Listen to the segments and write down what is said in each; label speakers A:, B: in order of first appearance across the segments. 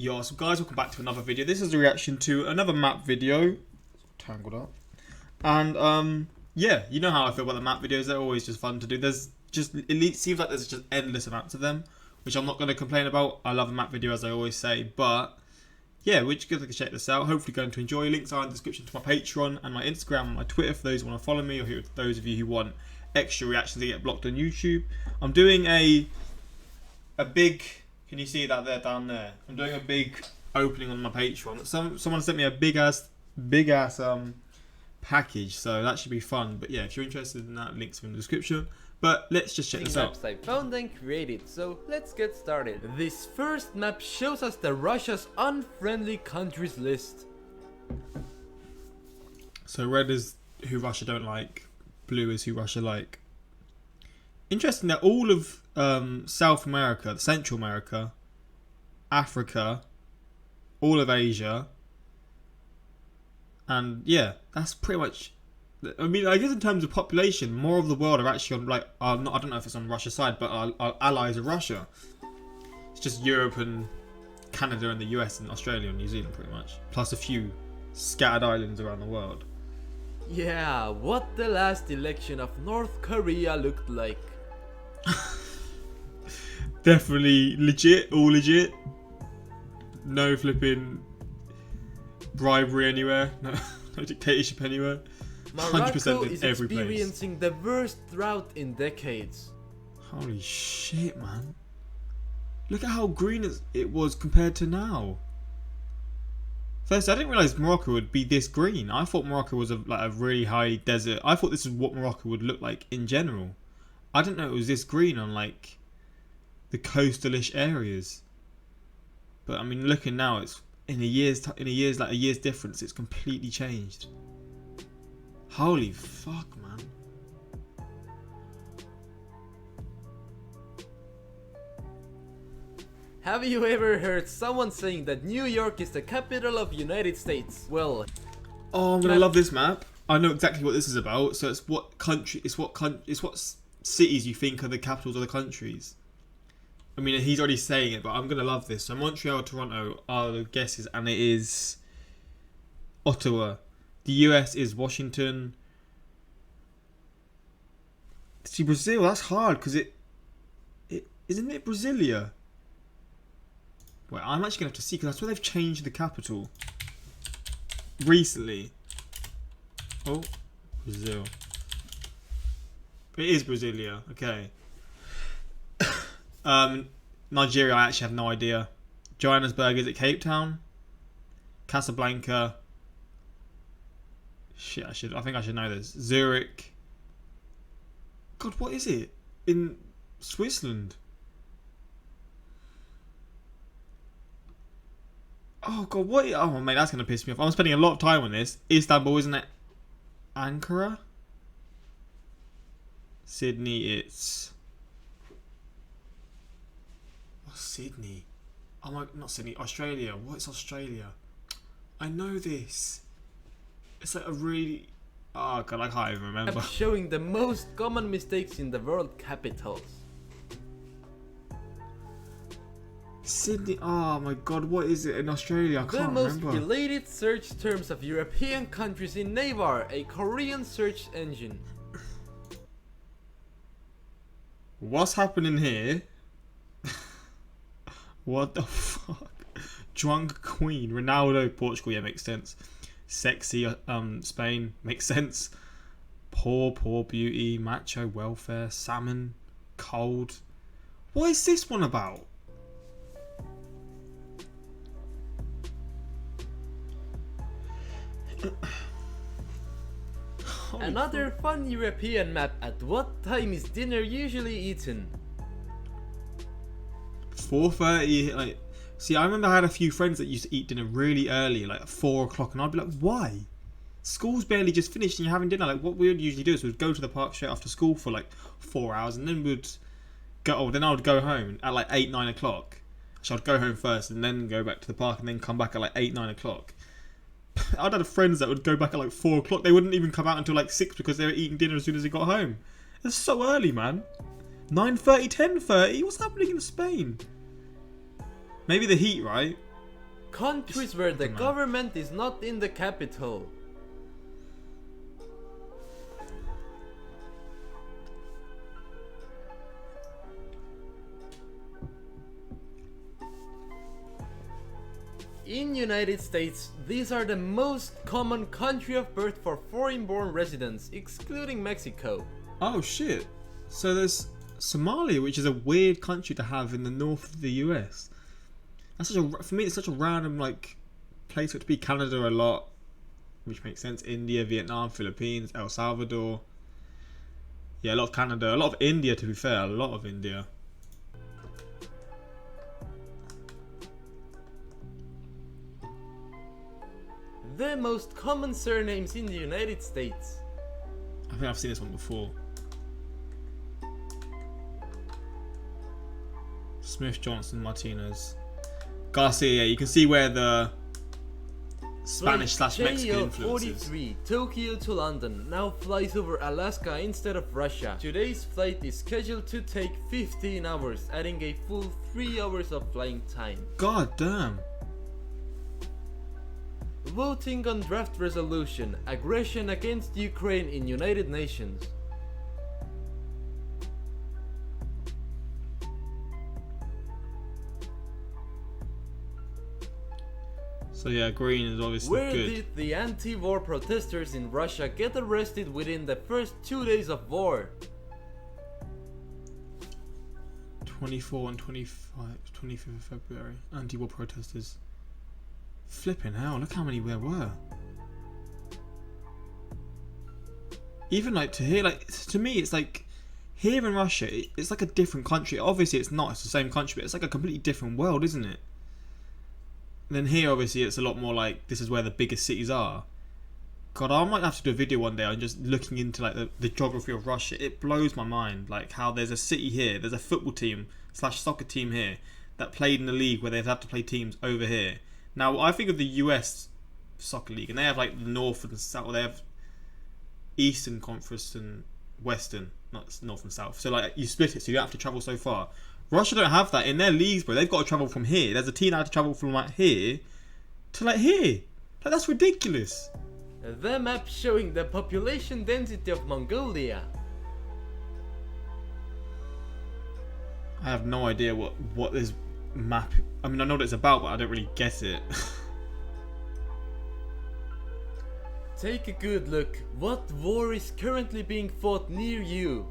A: Yo, so guys, welcome back to another video. This is a reaction to another map video. Tangled up. And yeah, you know how I feel about the map videos. They're always just fun to do. It seems like there's just endless amounts of them, which I'm not going to complain about. I love a map video, as I always say, but yeah, we're just going to check this out. Hopefully going to enjoy. Links are in the description to my Patreon and my Instagram and my Twitter for those who want to follow me, or those of you who want extra reactions to get blocked on YouTube. I'm doing a big... Can you see that there down there? I'm doing a big opening on my Patreon. Someone sent me a big ass package, so that should be fun. But yeah, if you're interested in that, links are in the description. But let's just check this out.
B: Maps I found and created, so let's get started. This first map shows us the Russia's unfriendly countries list.
A: So red is who Russia don't like, blue is who Russia like. Interesting that all of South America, Central America, Africa, all of Asia, and yeah, that's pretty much. I mean, I guess in terms of population, more of the world are actually on I don't know if it's on Russia's side, but are allies of Russia. It's just Europe and Canada and the US and Australia and New Zealand pretty much, plus a few scattered islands around the world.
B: Yeah, what the last election of North Korea looked like.
A: Definitely legit, all legit. No flipping bribery anywhere. No dictatorship anywhere.
B: 100% is
A: in every
B: experiencing
A: place.
B: the worst drought in decades.
A: Holy shit, man. Look at how green it was compared to now. First, I didn't realise Morocco would be this green. I thought Morocco was a really high desert. I thought this is what Morocco would look like in general. I didn't know it was this green on the coastal-ish areas. But I mean, looking now, it's in a year's difference, it's completely changed. Holy fuck, man.
B: Have you ever heard someone saying that New York is the capital of United States? Well,
A: oh, I'm gonna love this map. I know exactly what this is about. So it's what cities you think are the capitals of the countries. I mean, he's already saying it, but I'm gonna love this. So Montreal, Toronto are the guesses, and it is Ottawa. The US is Washington. See, Brazil, that's hard because isn't it Brasilia? Wait, I'm actually gonna have to see because that's where they've changed the capital recently. Oh, Brazil. It is Brasilia. Okay. Nigeria, I actually have no idea. Johannesburg, is it Cape Town? Casablanca. Shit, I think I should know this. Zurich. God, what is it? In Switzerland. Oh god, what? Oh mate, that's gonna piss me off. I'm spending a lot of time on this. Istanbul, isn't it? Ankara. Sydney, it's... What's Sydney? Oh my, not Sydney, Australia. What's Australia? I know this. It's like a really... Oh god, I can't even remember.
B: I'm showing the most common mistakes in the world capitals.
A: Sydney, oh my god, what is it in Australia? I can't remember.
B: The most related search terms of European countries in Navar, a Korean search engine.
A: What's happening here? What the fuck? Drunk Queen, Ronaldo, Portugal, yeah, makes sense. Sexy, Spain, makes sense. Poor beauty, macho, welfare, salmon, cold. What is this one about?
B: Another fun European map. At what time is dinner usually eaten?
A: 4:30. Like, see, I remember I had a few friends that used to eat dinner really early, like 4 o'clock, and I'd be like, why? School's barely just finished and you're having dinner. Like, what we would usually do is we'd go to the park straight after school for like 4 hours, and then we'd go. Oh, then I would go home at like 8, 9 o'clock. So I'd go home first and then go back to the park and then come back at like 8, 9 o'clock. I'd had friends that would go back at like 4 o'clock. They wouldn't even come out until like 6 because they were eating dinner as soon as they got home. It's so early, man. 9:30, 10:30. What's happening in Spain? Maybe the heat, right?
B: Countries where the government is not in the capital. In United States, these are the most common country of birth for foreign-born residents, excluding Mexico.
A: Oh shit. So there's Somalia, which is a weird country to have in the north of the US. That's for me, it's such a random like place for it to be. Canada a lot, which makes sense. India, Vietnam, Philippines, El Salvador. Yeah, a lot of Canada, a lot of India. To be fair, a lot of India.
B: The most common surnames in the United States.
A: I think I've seen this one before. Smith, Johnson, Martinez, Garcia. Yeah, you can see where the Spanish/Mexican influence is.
B: 43, Tokyo to London, now flies over Alaska instead of Russia. Today's flight is scheduled to take 15 hours, adding a full 3 hours of flying time.
A: God damn.
B: Voting on draft resolution, aggression against Ukraine in United Nations.
A: So yeah, green is obviously
B: Where
A: good.
B: did the anti-war protesters in Russia get arrested within the first 2 days of war?
A: 24 and 25th of February. Anti-war protesters. Flipping hell, look how many there were. Even like to here, like to me, it's like here in Russia, it's like a different country. Obviously, it's not. It's the same country, but it's like a completely different world, isn't it? And then here, obviously, it's a lot more like this is where the biggest cities are. God, I might have to do a video one day on just looking into like the geography of Russia. It blows my mind, like how there's a city here, there's a football team / soccer team here that played in the league where they'd have to play teams over here. Now, I think of the US soccer league, and they have like the North and South. Or they have Eastern Conference and Western, not North and South. So like you split it, so you don't have to travel so far. Russia don't have that in their leagues, bro. They've got to travel from here. There's a team that had to travel from like here to like here. Like that's ridiculous.
B: The map showing the population density of Mongolia.
A: I have no idea what this map. I mean, I know what it's about, but I don't really get it.
B: Take a good look. What war is currently being fought near you?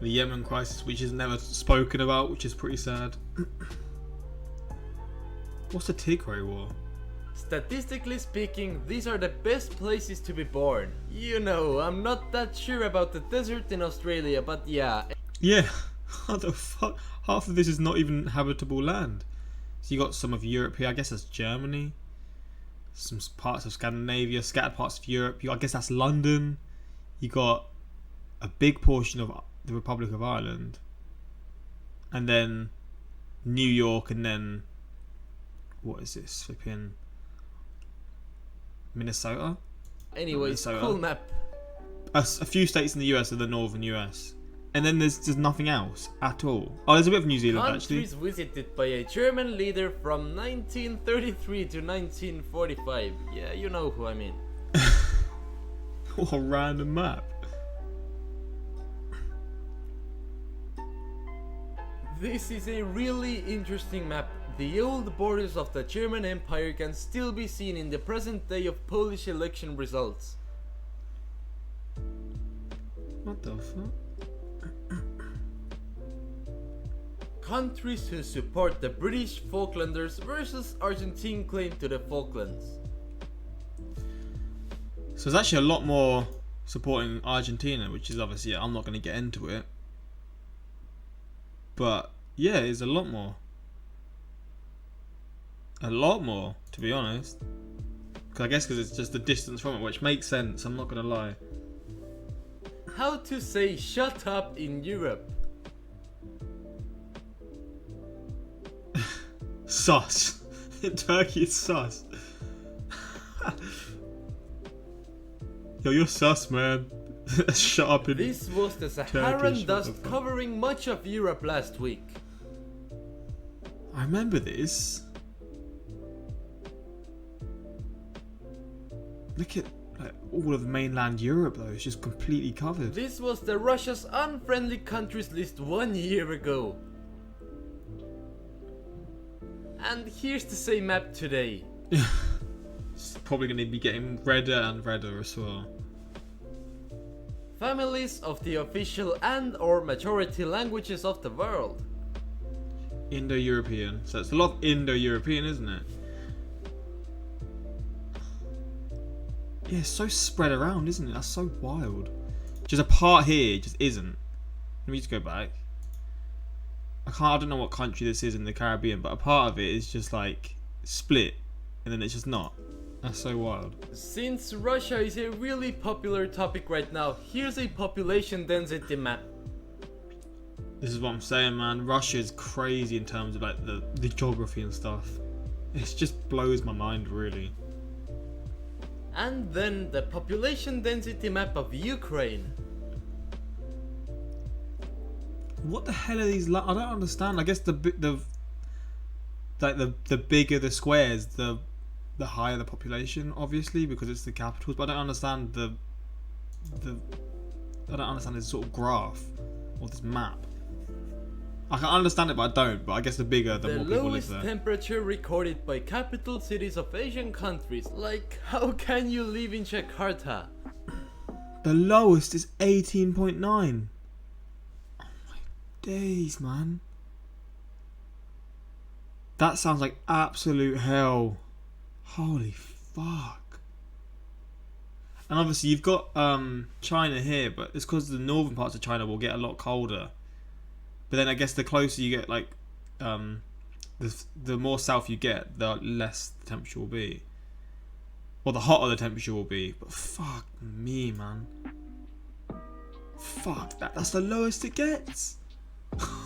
A: The Yemen crisis, which is never spoken about, which is pretty sad. What's the Tigray war?
B: Statistically speaking, these are the best places to be born. You know, I'm not that sure about the desert in Australia, but yeah.
A: Yeah, what the fuck? Half of this is not even habitable land. So you got some of Europe here, I guess that's Germany. Some parts of Scandinavia, scattered parts of Europe. I guess that's London. You got a big portion of the Republic of Ireland. And then New York, and then what is this? Flipping Minnesota?
B: Anyways,
A: Minnesota.
B: cool map.
A: A few states in the US are the northern US. And then there's nothing else at all. Oh, there's a bit of New Zealand
B: Countries
A: actually.
B: visited by a German leader from 1933 to 1945. Yeah, you know who I mean.
A: What a random map.
B: This is a really interesting map. The old borders of the German Empire can still be seen in the present day of Polish election results.
A: What the fuck?
B: Countries who support the British Falklanders versus Argentine claim to the Falklands.
A: So there's actually a lot more supporting Argentina, which is obviously, yeah, I'm not going to get into it. But yeah, it's a lot more. A lot more, to be honest. I guess because it's just the distance from it, which makes sense, I'm not going to lie.
B: How to say shut up in Europe.
A: Sus. In Turkey, it's sus. Yo, you're sus, man. Shut up.
B: This was the Saharan dust covering much of Europe last week.
A: remember this. Look at like, all of mainland Europe though, it's just completely covered.
B: This was the Russia's unfriendly countries list 1 year ago. And here's the same map today.
A: It's probably going to be getting redder and redder as well.
B: Families of the official and or majority languages of the world.
A: Indo-European. So it's a lot of Indo-European, isn't it? Yeah, it's so spread around, isn't it? That's so wild. Just a part here just isn't. Let me just go back. I don't know what country this is in the Caribbean, but a part of it is just like split, and then it's just not. That's so wild.
B: Since Russia is a really popular topic right now, here's a population density map.
A: This is what I'm saying, man. Russia is crazy in terms of like the geography and stuff. It just blows my mind, really.
B: And then the population density map of Ukraine.
A: What the hell are these? I don't understand. I guess the bigger the squares, the higher the population, obviously, because it's the capitals. But I don't understand I don't understand this sort of graph or this map. I can understand it, but I don't. But I guess the bigger, the more people live there.
B: The lowest temperature recorded by capital cities of Asian countries. Like, how can you live in Jakarta?
A: The lowest is 18.9. Oh my days, man. That sounds like absolute hell. Holy fuck. And obviously you've got China here, but it's because the northern parts of China will get a lot colder. But then I guess the closer you get, like, the more south you get, the less the temperature will be. Or the hotter the temperature will be. But fuck me, man. Fuck, that's the lowest it gets.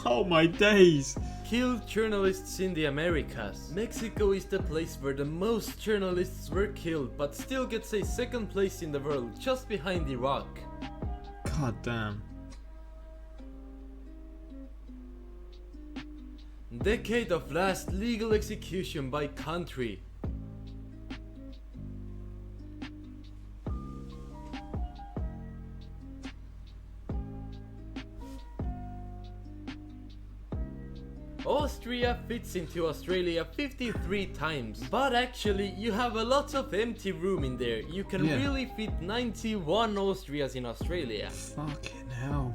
A: Oh my days.
B: Killed journalists in the Americas. Mexico is the place where the most journalists were killed, but still gets a second place in the world, just behind Iraq.
A: God damn.
B: Decade of last legal execution by country. Austria fits into Australia 53 times, but actually you have a lot of empty room in there. You can really fit 91 Austrias in Australia.
A: Fucking hell.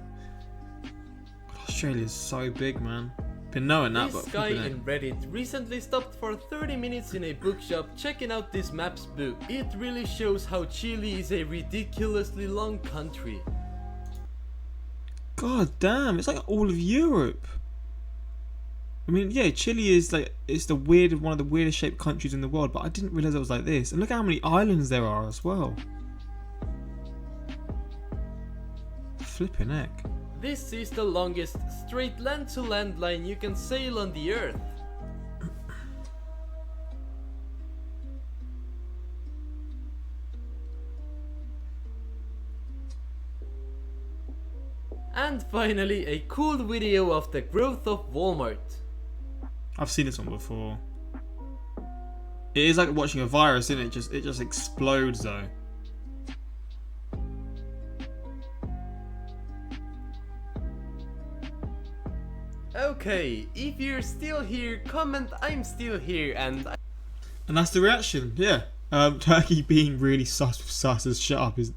A: Australia's so big, man. Been knowing that,
B: This
A: but
B: guy in Reddit recently stopped for 30 minutes in a bookshop checking out this maps book. It really shows how Chile is a ridiculously long country.
A: God damn, it's like all of Europe. I mean, yeah, Chile is like, it's one of the weirdest shaped countries in the world, but I didn't realise it was like this. And look how many islands there are as well. Flipping heck.
B: This is the longest straight land-to-land line you can sail on the earth. And finally, a cool video of the growth of Walmart.
A: I've seen this one before. It is like watching a virus, isn't it? It just explodes though.
B: Okay, if you're still here, comment I'm still here and
A: that's the reaction, yeah. Turkey being really sus as shut up is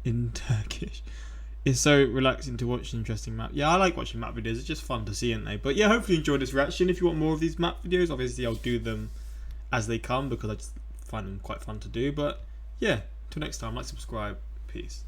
A: in Turkish. It's so relaxing to watch an interesting map. Yeah, I like watching map videos. It's just fun to see, isn't they? But yeah, hopefully you enjoyed this reaction. If you want more of these map videos, obviously I'll do them as they come because I just find them quite fun to do. But yeah, till next time, like, subscribe. Peace.